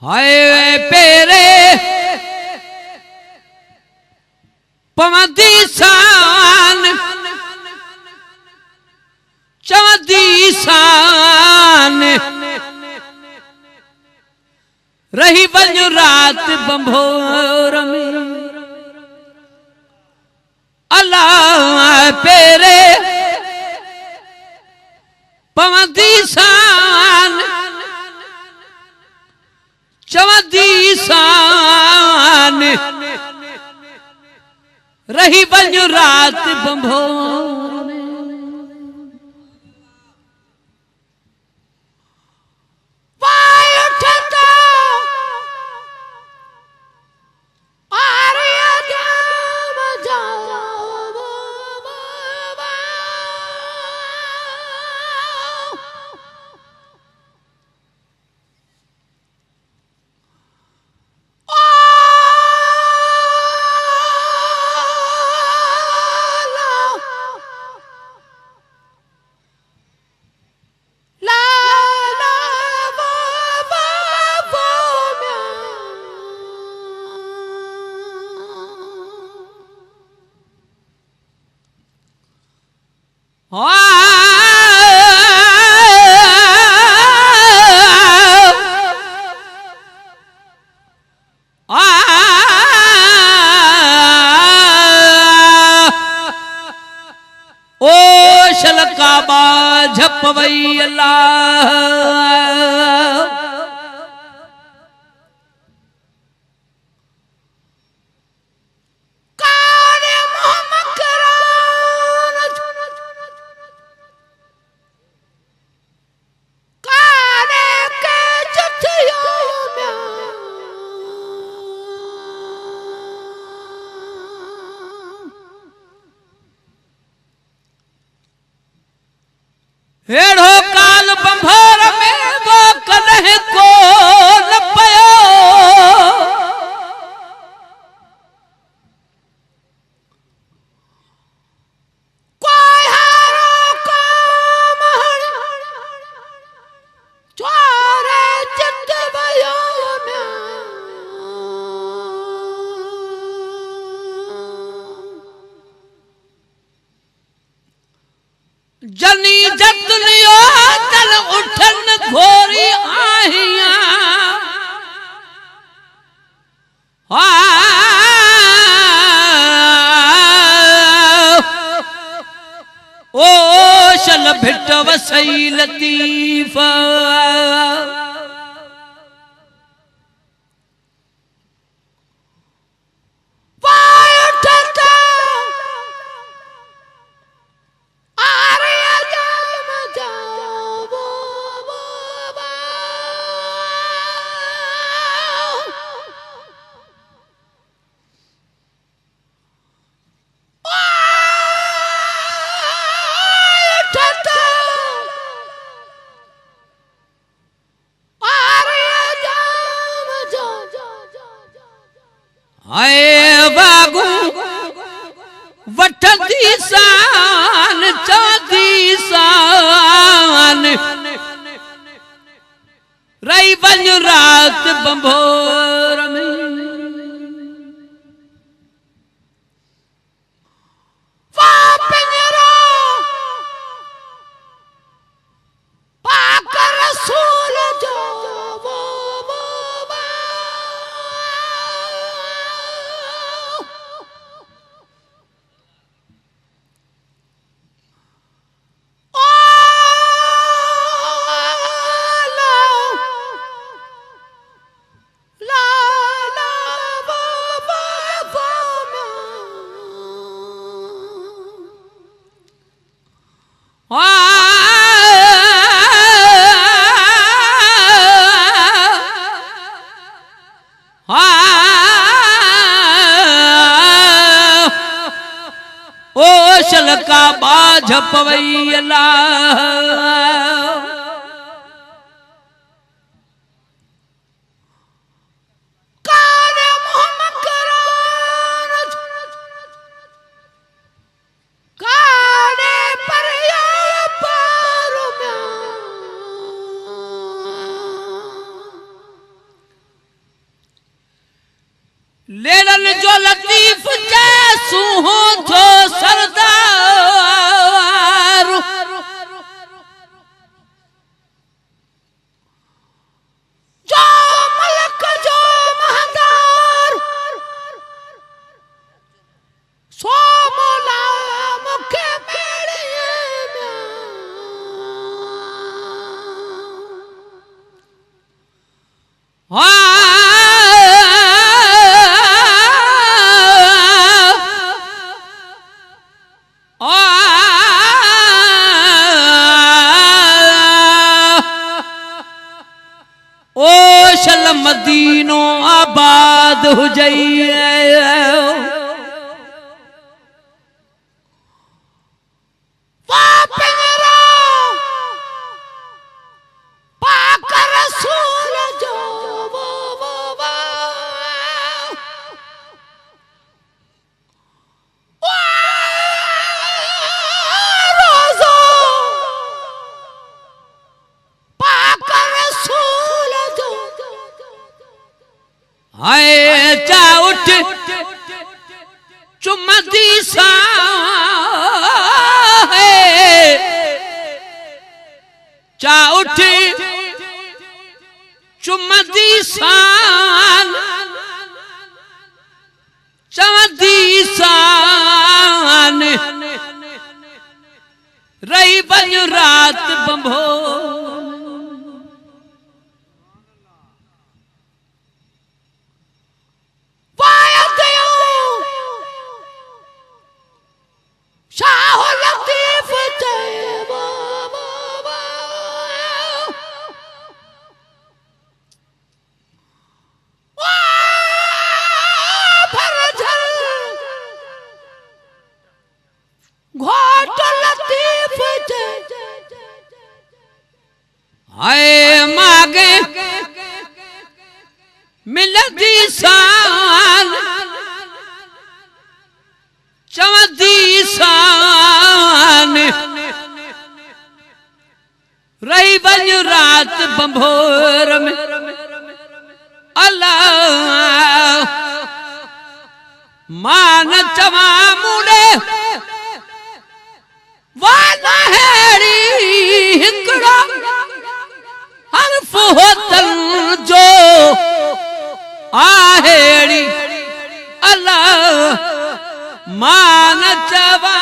हाय पेरे पवंदी सान चवंदी सान रही वञ रात बंभोर में अल्लाह पेरे पवंदी सान चवंदी सान रही वञ रात बंभोर में झपवई अल्लाह हेड़ो काल बंभोर में वो कन्ह को न पयो कोई हारो को महण चोरे चित भयो जनी जत लियो तल उठन घोरी आहिया ओ शल भिट वसई लतीफ आए बागू वठंदी सान चांदी सान रही वञ रात बंभोर में ओ शलका बाझ पवई अल्लाह लेरन जो लतीफ जैसू हो जो सरदार जो मलक जो महदार सो मौला मुखे मेड़िए ओ शल मदीनो आबाद हो जाइए हाय चा उठ चुमदी सा है चा उठ चुमदी सान चमदी सान रही बन रात बंभो हाय मागे मिलदी सान चमदी सान रही बन रात बंभोर में अल्लाह मान चवा मुड़े वाला हैरी हिकड़ा हरफ होतन जो आहेड़ी अल्लाह मान चवा